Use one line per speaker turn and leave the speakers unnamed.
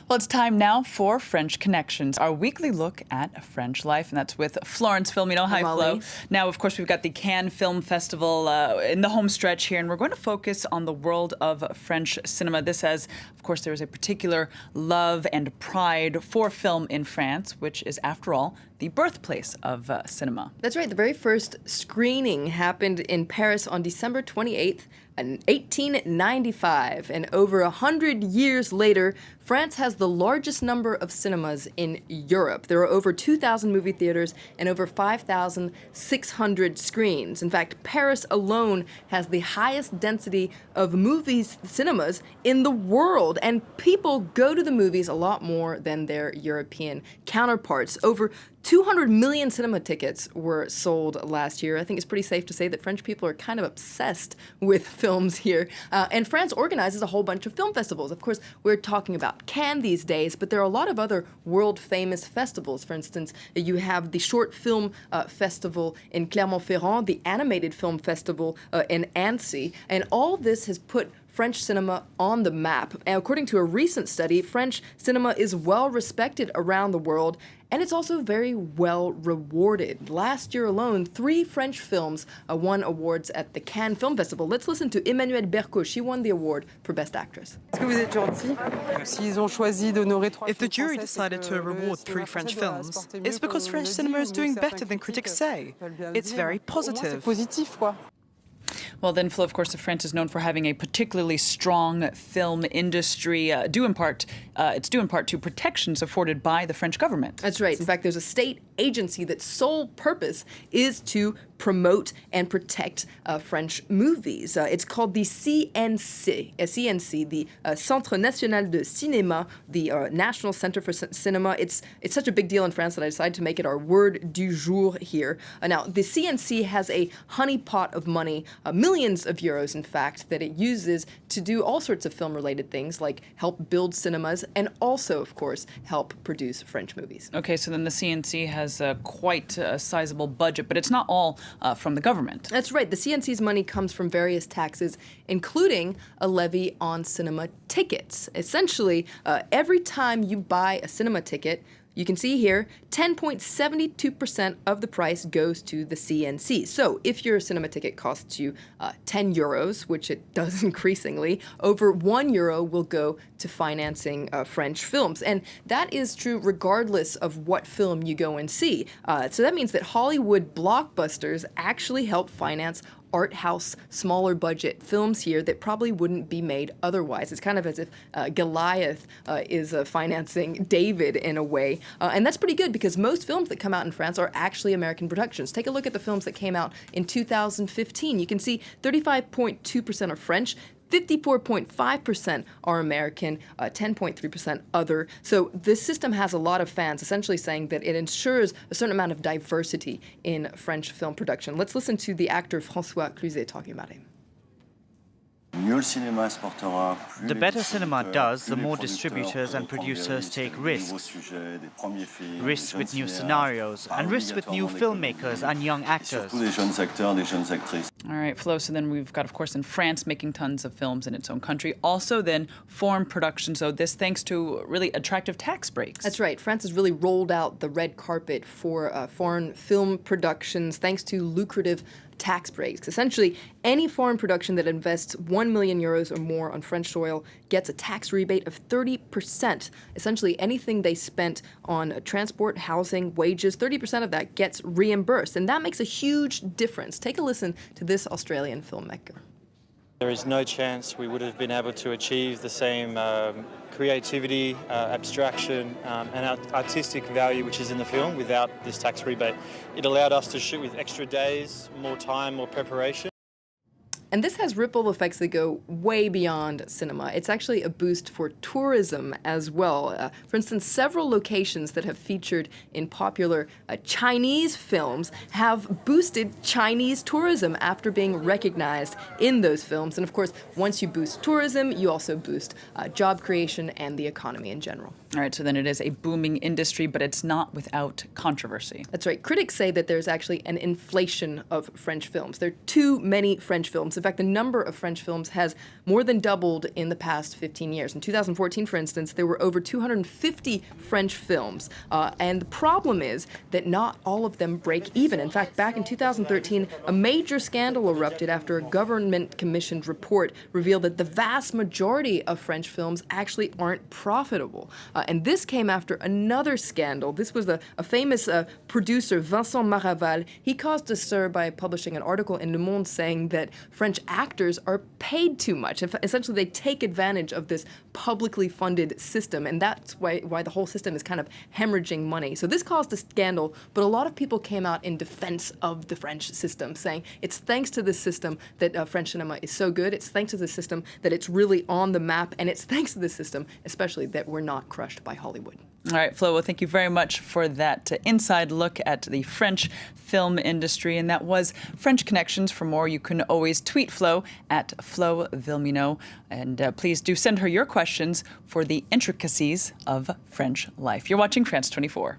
Well, it's time now for French Connections, our weekly look at French life, and that's with Florence Filmino. Hi, Flo. Now, of course, we've got the Cannes Film Festival in the home stretch here, and we're going to focus on the world of French cinema. This has, of course, there is a particular love and pride for film in France, which is, after all, the birthplace of cinema.
That's right. The very first screening happened in Paris on December 28th, 1895. And over 100 years later, France has the largest number of cinemas in Europe. There are over 2,000 movie theaters and over 5,600 screens. In fact, Paris alone has the highest density of cinemas in the world. And people go to the movies a lot more than their European counterparts. Over 200 million cinema tickets were sold last year. I think it's pretty safe to say that French people are kind of obsessed with films here. And France organizes a whole bunch of film festivals. Of course, we're talking about Cannes these days, but there are a lot of other world-famous festivals. For instance, you have the Short Film Festival in Clermont-Ferrand, the Animated Film Festival in Annecy, and all this has put French cinema on the map. And according to a recent study, French cinema is well respected around the world, and it's also very well rewarded. Last year alone, 3 French films won awards at the Cannes Film Festival. Let's listen to Emmanuelle Berco. She won the award for Best Actress.
If the jury decided to reward 3 French films, it's because French cinema is doing better than critics say. It's very positive.
Well, then, Flo, of course, France is known for having a particularly strong film industry, it's due in part to protections afforded by the French government.
That's right. In fact, there's a state agency that's sole purpose is to promote and protect French movies. It's called the CNC, the Centre National de Cinéma, the National Center for Cinema. It's such a big deal in France that I decided to make it our word du jour here. Now, the CNC has a honeypot of money, millions of euros, in fact, that it uses to do all sorts of film-related things, like help build cinemas and also, of course, help produce French movies.
Okay, so then the CNC has quite a sizable budget, but it's not all from the government.
That's right. The CNC's money comes from various taxes, including a levy on cinema tickets. Essentially, every time you buy a cinema ticket, you can see here, 10.72% of the price goes to the CNC. So if your cinema ticket costs you 10 euros, which it does increasingly, over 1 euro will go to financing French films. And that is true regardless of what film you go and see. So that means that Hollywood blockbusters actually help finance art house, smaller budget films here that probably wouldn't be made otherwise. It's kind of as if Goliath is financing David in a way. And that's pretty good because most films that come out in France are actually American productions. Take a look at the films that came out in 2015. You can see 35.2% are French, 54.5% are American, 10.3% other. So this system has a lot of fans, essentially saying that it ensures a certain amount of diversity in French film production. Let's listen to the actor François Cluzet talking about it.
The better cinema does, the more distributors and producers take risks. Risks with new scenarios, and risks with new filmmakers and young actors.
All right, Flo, so then we've got, of course, in France making tons of films in its own country. Also then foreign productions, so this thanks to really attractive tax breaks.
That's right. France has really rolled out the red carpet for foreign film productions thanks to lucrative tax breaks. Essentially, any foreign production that invests 1 million euros or more on French soil gets a tax rebate of 30%. Essentially, anything they spent on transport, housing, wages, 30% of that gets reimbursed. And that makes a huge difference. Take a listen to this Australian filmmaker.
There is no chance we would have been able to achieve the same creativity, abstraction, and artistic value which is in the film without this tax rebate. It allowed us to shoot with extra days, more time, more preparation.
And this has ripple effects that go way beyond cinema. It's actually a boost for tourism as well. For instance, several locations that have featured in popular Chinese films have boosted Chinese tourism after being recognized in those films. And of course, once you boost tourism, you also boost job creation and the economy in general.
All right, so then it is a booming industry, but it's not without controversy.
That's right. Critics say that there's actually an inflation of French films. There are too many French films. In fact, the number of French films has more than doubled in the past 15 years. In 2014, for instance, there were over 250 French films. And the problem is that not all of them break even. In fact, back in 2013, a major scandal erupted after a government-commissioned report revealed that the vast majority of French films actually aren't profitable. And this came after another scandal. This was a famous producer, Vincent Maraval. He caused a stir by publishing an article in Le Monde saying that French actors are paid too much. Essentially, they take advantage of this publicly funded system, and that's why the whole system is kind of hemorrhaging money. So this caused a scandal, but a lot of people came out in defense of the French system, saying it's thanks to this system that French cinema is so good. It's thanks to the system that it's really on the map, and it's thanks to the system, especially, that we're not crushed by Hollywood.
All right, Flo, well, thank you very much for that inside look at the French film industry. And that was French Connections. For more, you can always tweet Flo at Flo Vilmino. And please do send her your questions for the intricacies of French life. You're watching France 24.